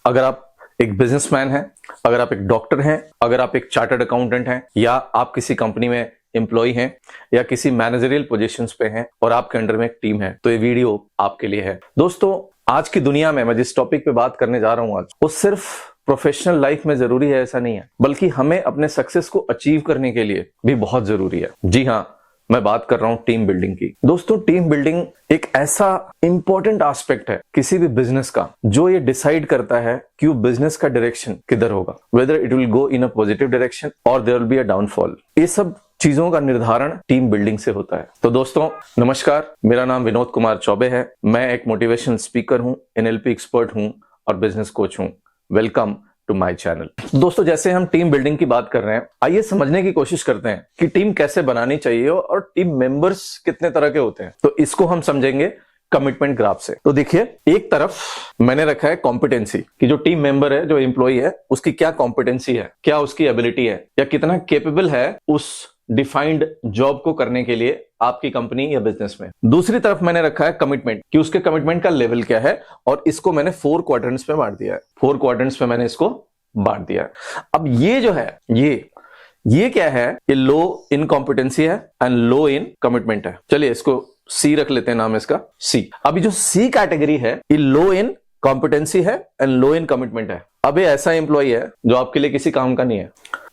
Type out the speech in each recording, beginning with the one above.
अगर आप एक बिजनेसमैन हैं, अगर आप एक डॉक्टर हैं, अगर आप एक चार्टर्ड अकाउंटेंट हैं, या आप किसी कंपनी में एम्प्लॉय हैं या किसी मैनेजरियल पोजीशंस पे हैं और आपके अंडर में एक टीम है, तो ये वीडियो आपके लिए है। दोस्तों, आज की दुनिया में मैं जिस टॉपिक पे बात करने जा रहा हूं आज, वो सिर्फ प्रोफेशनल लाइफ में जरूरी है ऐसा नहीं है, बल्कि हमें अपने सक्सेस को अचीव करने के लिए भी बहुत जरूरी है। जी हाँ, मैं बात कर रहा हूं टीम बिल्डिंग की। दोस्तों, टीम बिल्डिंग एक ऐसा इंपॉर्टेंट एस्पेक्ट है किसी भी बिजनेस का, जो ये डिसाइड करता है कि वो बिजनेस का डायरेक्शन किधर होगा, whether it will go in a positive direction और there will be a downfall. ये सब चीजों का निर्धारण टीम बिल्डिंग से होता है। तो दोस्तों नमस्कार, मेरा नाम विनोद कुमार चौबे है। मैं एक मोटिवेशनल स्पीकर हूं, NLP एक्सपर्ट हूं और बिजनेस कोच हूं। Welcome to my channel. दोस्तों, जैसे हम टीम बिल्डिंग की बात कर रहे हैं, आइए समझने की कोशिश करते हैं कि टीम कैसे बनानी चाहिए और टीम मेंबर्स कितने तरह के होते हैं। तो इसको हम समझेंगे कमिटमेंट ग्राफ से। तो देखिए, एक तरफ मैंने रखा है कॉम्पिटेंसी कि जो टीम मेंबर है, जो एम्प्लॉय है, उसकी क्या कॉम्पिटेंसी है, क्या उसकी एबिलिटी है, या कितना केपेबल है उस डिफाइंड जॉब को करने के लिए आपकी कंपनी या बिजनेस में। दूसरी तरफ मैंने रखा है कमिटमेंट कि उसके कमिटमेंट का लेवल क्या है, और इसको मैंने 4 क्वाड्रेंट्स में बांट दिया है। 4 क्वाड्रेंट्स में मैंने इसको बांट दिया है। अब ये जो है, ये क्या है? ये लो इन कॉम्पिटेंसी है एंड लो इन कमिटमेंट है। चलिए इसको सी रख लेते हैं, नाम है इसका सी। अभी जो सी कैटेगरी है, ये लो इन कॉम्पिटेंसी है एंड लो इन कमिटमेंट है। अब ये ऐसा एम्प्लॉय है जो आपके लिए किसी काम का नहीं है।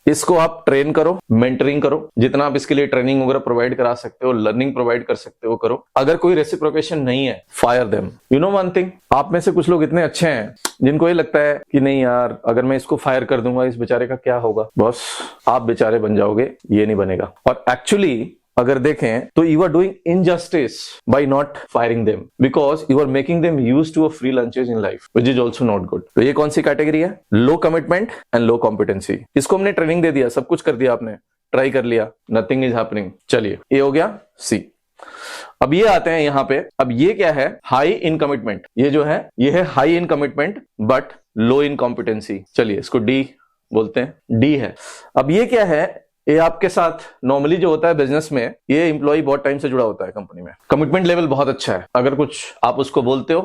इसको आप ट्रेन करो, मेंटरिंग करो, जितना आप इसके लिए ट्रेनिंग वगैरह प्रोवाइड करा सकते हो, लर्निंग प्रोवाइड कर सकते हो, करो। अगर कोई रेसिप्रोकेशन नहीं है, fire them. You know one thing, आप में से कुछ लोग इतने अच्छे हैं जिनको ये लगता है कि नहीं यार, अगर मैं इसको फायर कर दूंगा इस बेचारे का क्या होगा, बस आप बेचारे बन जाओगे, ये नहीं बनेगा। और एक्चुअली अगर देखें तो you are doing injustice by not firing them, because you are making them used to a free lunches in life, which is also not good. तो ये कौन सी कैटेगरी है? Low commitment and low competency. इसको हमने training दे दिया, सब कुछ कर दिया, आपने ट्राई कर लिया, नथिंग इज हैपनिंग। चलिए, ये हो गया सी। अब ये आते हैं यहां पे। अब ये क्या है? High in commitment. ये जो है, ये है high in commitment but low in competency. चलिए इसको डी बोलते हैं, डी है। अब ये क्या है? ये आपके साथ नॉर्मली जो होता है बिजनेस में, ये एम्प्लॉय बहुत टाइम से जुड़ा होता है कंपनी में, कमिटमेंट लेवल बहुत अच्छा है, अगर कुछ आप उसको बोलते हो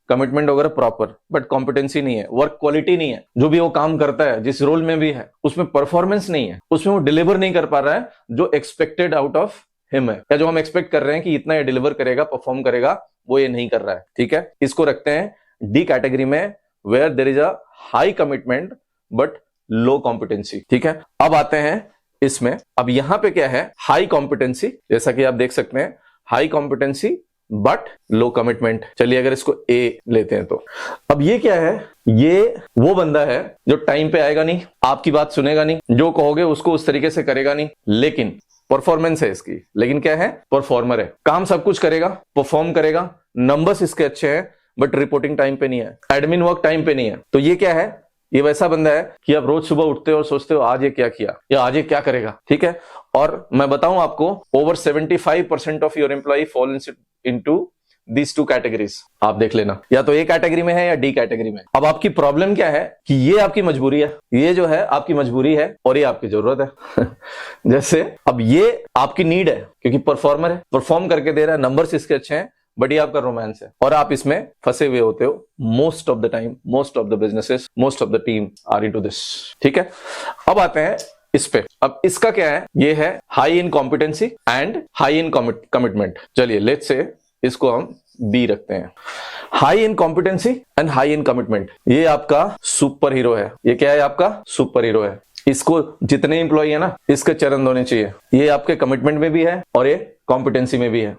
कमिटमेंट वगैरह प्रॉपर, बट कॉम्पिटेंसी नहीं है, वर्क क्वालिटी नहीं है। जो भी वो काम करता है, जिस रोल में भी है, उसमें परफॉर्मेंस नहीं है, उसमें वो डिलीवर नहीं कर पा रहा है जो एक्सपेक्टेड आउट ऑफ हिम है, या जो हम एक्सपेक्ट कर रहे हैं कि इतना ये डिलीवर करेगा, परफॉर्म करेगा, वो ये नहीं कर रहा है। ठीक है, इसको रखते हैं डी कैटेगरी में, where there is a high commitment but low competency. ठीक है, अब आते हैं इसमें। अब यहां पे क्या है? हाई कॉम्पिटेंसी, जैसा कि आप देख सकते हैं, high competency but low commitment. चलिए अगर इसको ए लेते हैं तो अब ये क्या है? ये वो बंदा है जो टाइम पे आएगा नहीं, आपकी बात सुनेगा नहीं, जो कहोगे उसको उस तरीके से करेगा नहीं, लेकिन परफॉर्मेंस है इसकी। लेकिन क्या है? परफॉर्मर है, काम सब कुछ करेगा, परफॉर्म करेगा, नंबर्स इसके अच्छे हैं, बट रिपोर्टिंग टाइम पे नहीं है, एडमिन वर्क टाइम पे नहीं है। तो ये क्या है? ये वैसा बंदा है कि आप रोज सुबह उठते हो और सोचते हो आज ये क्या किया या आज ये क्या करेगा। ठीक है, और मैं बताऊं आपको, over 75% of your employ fall into these 2 categories. आप देख लेना, या तो ए कैटेगरी में है या डी कैटेगरी में। अब आपकी प्रॉब्लम क्या है कि ये आपकी मजबूरी है, ये जो है आपकी मजबूरी है और ये आपकी जरूरत है। जैसे अब ये आपकी नीड है क्योंकि परफॉर्मर है, परफॉर्म करके दे रहा है, नंबर्स इसके अच्छे हैं, बट ये आपका रोमांस है और आप इसमें फंसे हुए होते हो most of the time. Most of the businesses, most of the team are into this. ठीक है, अब आते हैं इस पे। अब इसका क्या है? ये है high in competency and high in commitment. चलिए लेट्स से इसको हम बी रखते हैं। High in competency and high in commitment, ये आपका सुपर हीरो है। ये क्या है? आपका सुपर हीरो है। इसको जितने एम्प्लॉय है ना, इसके चरण धोने चाहिए। ये आपके कमिटमेंट में भी है और ये कॉम्पिटेंसी में भी है।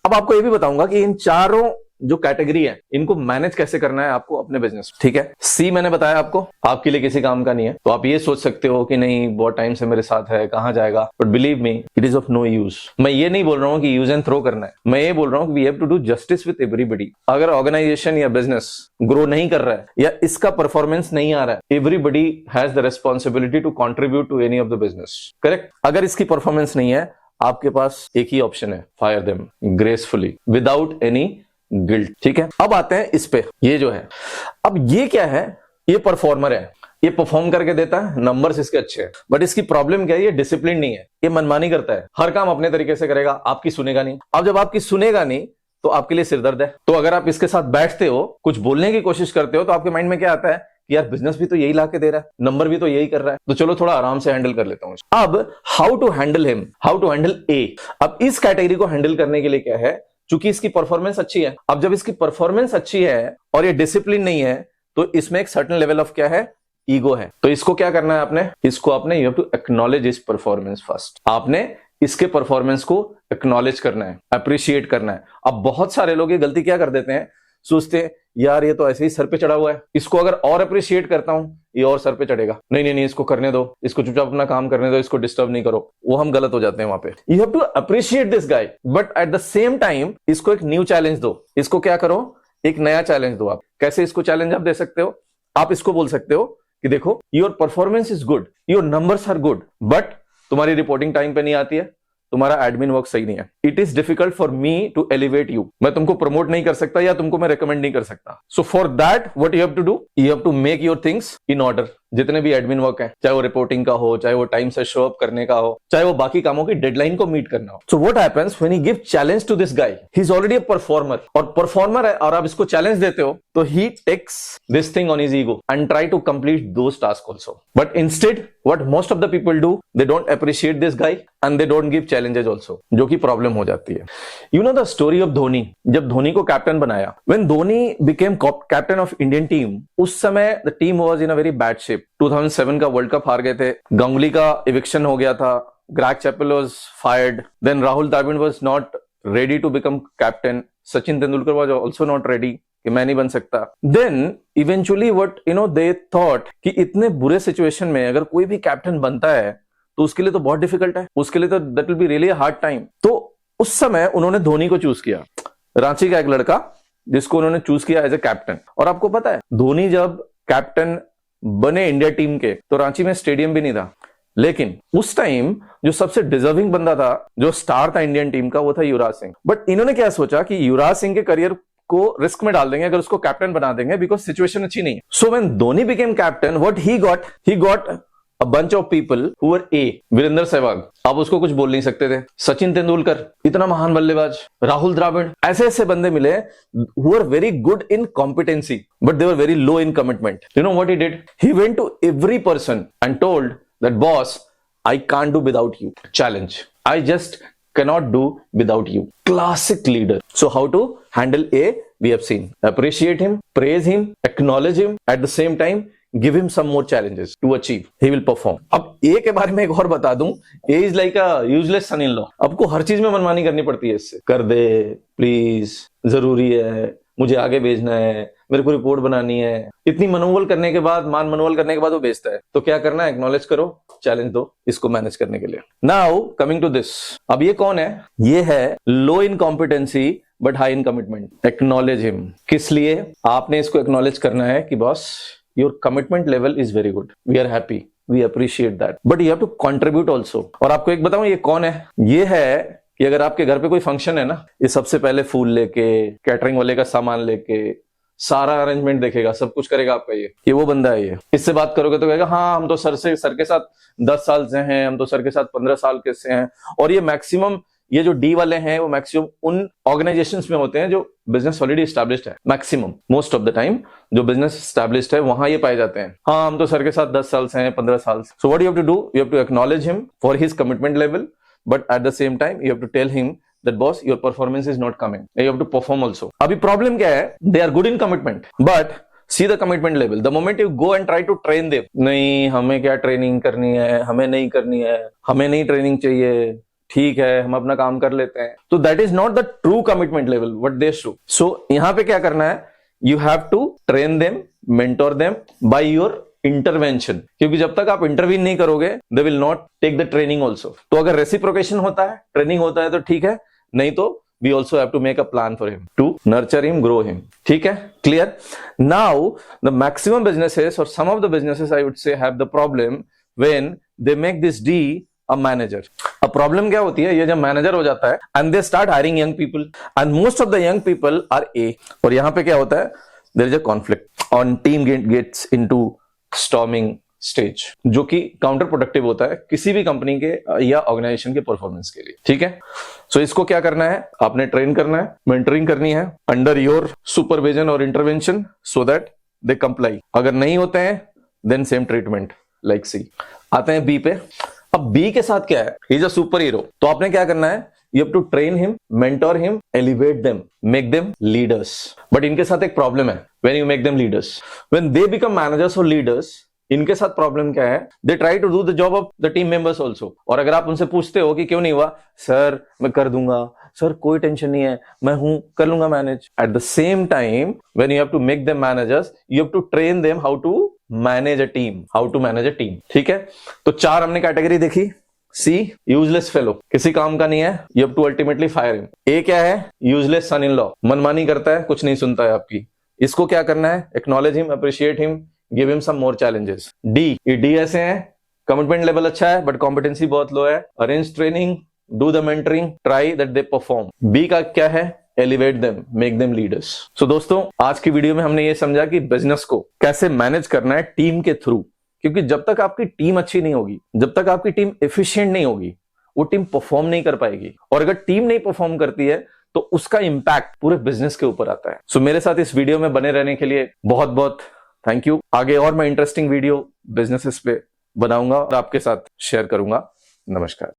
अब आपको ये भी बताऊंगा कि इन चारों जो कैटेगरी है, इनको मैनेज कैसे करना है आपको अपने बिजनेस। ठीक है, सी मैंने बताया आपको, आपके लिए किसी काम का नहीं है, तो आप ये सोच सकते हो कि नहीं बहुत टाइम से मेरे साथ है, कहां जाएगा, but believe me it is of no use. मैं ये नहीं बोल रहा हूं कि यूज एंड थ्रो करना है, मैं ये बोल रहा हूं कि we have to do justice with everybody. अगर ऑर्गेनाइजेशन या बिजनेस ग्रो नहीं कर रहा है या इसका परफॉर्मेंस नहीं आ रहा है, everybody has the responsibility to contribute to any of the business. Correct? अगर इसकी परफॉर्मेंस नहीं है, आपके पास एक ही ऑप्शन है, fire them gracefully without any guilt. ठीक है, अब आते हैं इस पे। ये जो है, अब ये क्या है? ये परफॉर्मर है, ये परफॉर्म करके देता है, नंबर्स इसके अच्छे हैं, बट इसकी प्रॉब्लम क्या है? ये डिसिप्लिन नहीं है, ये मनमानी करता है, हर काम अपने तरीके से करेगा, आपकी सुनेगा नहीं। अब जब आपकी सुनेगा नहीं तो आपके लिए सिरदर्द है। तो अगर आप इसके साथ बैठते हो, कुछ बोलने की कोशिश करते हो, तो आपके माइंड में क्या आता है कि यार बिजनेस भी तो यही ला के दे रहा है, नंबर भी तो यही कर रहा है, तो चलो थोड़ा आराम से हैंडल कर लेता हूं। अब how to handle him, how to handle A. अब इस कैटेगरी को हैंडल करने के लिए क्या है, चूंकि इसकी परफॉर्मेंस अच्छी है, अब जब इसकी परफॉर्मेंस अच्छी है और ये डिसिप्लिन नहीं है, तो इसमें एक सर्टेन लेवल ऑफ क्या है, ईगो है। तो इसको क्या करना है आपने, इसको आपने यू हैव टू एक्नॉलेज इस परफॉर्मेंस फर्स्ट। आपने इसके परफॉर्मेंस को एक्नॉलेज करना है, अप्रिशिएट करना है। अब बहुत सारे लोग ये गलती क्या कर देते हैं, सोचते हैं यार ये तो ऐसे ही सर पे चढ़ा हुआ है, इसको अगर और अप्रिशिएट करता हूं ये और सर पे चढ़ेगा, नहीं नहीं नहीं इसको करने दो, इसको चुपचाप अपना काम करने दो, इसको डिस्टर्ब नहीं करो। वो हम गलत हो जाते हैं वहां पे। You have to appreciate this guy, but at the same time इसको एक न्यू चैलेंज दो। इसको क्या करो, एक नया चैलेंज दो। आप कैसे इसको चैलेंज आप दे सकते हो, आप इसको बोल सकते हो कि देखो your performance is good, your numbers are good, but तुम्हारी रिपोर्टिंग टाइम पे नहीं आती है, तुम्हारा एडमिन वर्क सही नहीं है। It is difficult for me to elevate you, मैं तुमको प्रमोट नहीं कर सकता या तुमको मैं रिकमेंड नहीं कर सकता। So for that what you have to do, you have to make your things in order. जितने भी एडमिन वर्क है, चाहे वो रिपोर्टिंग का हो, चाहे वो टाइम से शो अप करने का हो, चाहे वो बाकी कामों की डेडलाइन को मीट करना हो। So what happens when you give challenge to this guy, he is already a performer, और परफॉर्मर है और आप इसको चैलेंज देते हो, तो he takes this thing on his ego and try to complete those task also. But instead what most of the people do, they don't appreciate this guy and they don't give challenges also, जो कि problem हो जाती है। You know the story of Dhoni. जब धोनी को captain बनाया, when Dhoni became captain of Indian team, उस समय the team was in a very bad shape. 2007 का वर्ल्ड कप हार गए थे, गांगुली का इविक्शन हो गया था, Greg Chappell was fired, then Rahul Dravid was not ready to become captain, Sachin Tendulkar was also not ready कि मैं नहीं बन सकता। Then eventually what you know they thought कि इतने बुरे सिचुएशन में अगर कोई भी कैप्टन बनता है तो उसके लिए तो बहुत डिफिकल्ट है, उसके लिए तो that will be really a hard time. तो उस समय उन्होंने धोनी को चूज किया, रांची का एक लड़का जिसको उन्होंने चूज किया एज ए कैप्टन। और आपको पता है धोनी जब कैप्टन बने इंडिया टीम के, तो रांची में स्टेडियम भी नहीं था, लेकिन उस टाइम जो सबसे डिजर्विंग बंदा था, जो स्टार था इंडियन टीम का, वो था युवराज सिंह। बट इन्होंने क्या सोचा कि युवराज सिंह के करियर को रिस्क में डाल देंगे अगर उसको कैप्टन बना देंगे, बिकॉज सिचुएशन अच्छी नहीं है। So when Dhoni became captain, what he got a bunch of people who were A, Virender Sehwag, आप उसको कुछ बोल नहीं सकते थे, सचिन तेंदुलकर इतना महान बल्लेबाज, राहुल द्रविड़, ऐसे ऐसे बंदे मिले who were very good in competency but they were very low in commitment. You know what he did? He went to every person and told that boss, I can't do without you. Challenge. I just cannot do without you. Classic leader. So how to handle A? We have seen. Appreciate him, praise him, acknowledge him, at the same time give him some more challenges to achieve. He will perform. अब ए के बारे में एक और बता दूं, A is like a useless son in law. आपको हर चीज में मनमानी करनी पड़ती है, इससे कर दे प्लीज, जरूरी है, मुझे आगे भेजना है, मेरे को रिपोर्ट बनानी है। इतनी मनोबल करने के बाद, मान मनोबल करने के बाद वो भेजता है। तो क्या करना है, एक्नॉलेज करो, चैलेंज दो इसको मैनेज करने के लिए। नाउ कमिंग टू दिस, अब ये कौन है, ये है low in competency but high in commitment. Acknowledge him. किस लिए आपने इसको एक्नॉलेज करना है कि boss your commitment level is very good, we are happy, we appreciate that, but you have to contribute also. और आपको एक बताऊं ये कौन है, ये है कि अगर आपके घर पे कोई फंक्शन है ना, ये सबसे पहले फूल लेके, कैटरिंग वाले का सामान लेके, सारा अरेंजमेंट देखेगा, सब कुछ करेगा आपका, ये वो बंदा है। ये इससे बात करोगे तो कहेगा हाँ हम तो सर के साथ 10 साल से हैं, हम तो सर के साथ 15 साल के से हैं। और ये मैक्सिमम, ये जो डी वाले हैं वो मैक्सिमम उन ऑर्गेनाइजेशंस में होते हैं जो बिजनेस ऑलरेडी एस्टैब्लिश्ड है। Maximum most of the time जो बिजनेस एस्टैब्लिश्ड है वहां ये पाए जाते हैं, हाँ हम तो सर के साथ 10 साल से हैं, 15 साल से। So what you have to do, you have to acknowledge him for his commitment level, but at the same time you have to tell him that boss your performance is not coming, you have to perform also. अभी problem क्या है, they are good in commitment but see the commitment level. The moment you go and try to train them, नहीं हमें क्या training करनी है, हमें नहीं करनी है, हमें नहीं ट्रेनिंग चाहिए, ठीक है हम अपना काम कर लेते हैं, तो that is not the true commitment level what they show. So यहां पे क्या करना है, you have to train them, mentor them by your intervention, क्योंकि जब तक आप इंटरवीन नहीं करोगे they will not take the training also. तो अगर रेसिप्रोकेशन होता है, ट्रेनिंग होता है तो ठीक है, नहीं तो we also have to make a plan for him to nurture him, grow him. ठीक है, clear? Now the maximum businesses or some of the businesses I would say have the problem when they make this D a manager. अब problem क्या होती है, ये जब manager हो जाता है and they start hiring young people and most of the young people are A, और यहां पे क्या होता है, there is a conflict on team gets into storming stage, जो कि काउंटर प्रोडक्टिव होता है किसी भी कंपनी के या ऑर्गेनाइजेशन के परफॉर्मेंस के लिए। ठीक है, सो इसको क्या करना है, आपने ट्रेन करना है, मेंटरिंग करनी है अंडर योर सुपरविजन और intervention, so that they comply, अगर नहीं होते हैं देन सेम ट्रीटमेंट लाइक सी। आते हैं बी पे। अब बी के साथ क्या है, he is a super hero, तो आपने क्या करना है, you have to train him, mentor him, elevate them, make them leaders. But इनके साथ एक प्रॉब्लम है, when you make them leaders, when they become managers or leaders, इनके साथ प्रॉब्लम क्या है, they try to do the job of the team members also. और अगर आप उनसे पूछते हो कि क्यों नहीं हुआ, सर मैं कर दूंगा, सर कोई टेंशन नहीं है, मैं हूं, कर लूंगा manage. Eight the same time when you have to make them managers, you have to train them how to manage a team, how to manage a team। ठीक है, तो 4 हमने कैटेगरी देखी। सी, यूजलेस फेलो, किसी काम का नहीं है, you have to ultimately fire him. A क्या है, यूजलेस सन इन लॉ, मनमानी करता है, कुछ नहीं सुनता है आपकी, इसको क्या करना है, acknowledge him, appreciate him, give him some more challenges. D ऐसे हैं, कमिटमेंट लेवल अच्छा है बट कॉम्पिटेंसी बहुत लो है, arrange training, do the mentoring, try that they perform. B का क्या है, elevate them, make them leaders. So दोस्तों, आज की वीडियो में हमने ये समझा कि बिजनेस को कैसे मैनेज करना है टीम के थ्रू, क्योंकि जब तक आपकी टीम अच्छी नहीं होगी, जब तक आपकी टीम एफिशिएंट नहीं होगी, वो टीम परफॉर्म नहीं कर पाएगी, और अगर टीम नहीं परफॉर्म करती है तो उसका इंपैक्ट पूरे बिजनेस के ऊपर आता है। सो मेरे साथ इस वीडियो में बने रहने के लिए बहुत बहुत थैंक यू। आगे और मैं इंटरेस्टिंग वीडियो बिजनेसेस पे बनाऊंगा और आपके साथ शेयर करूंगा। नमस्कार।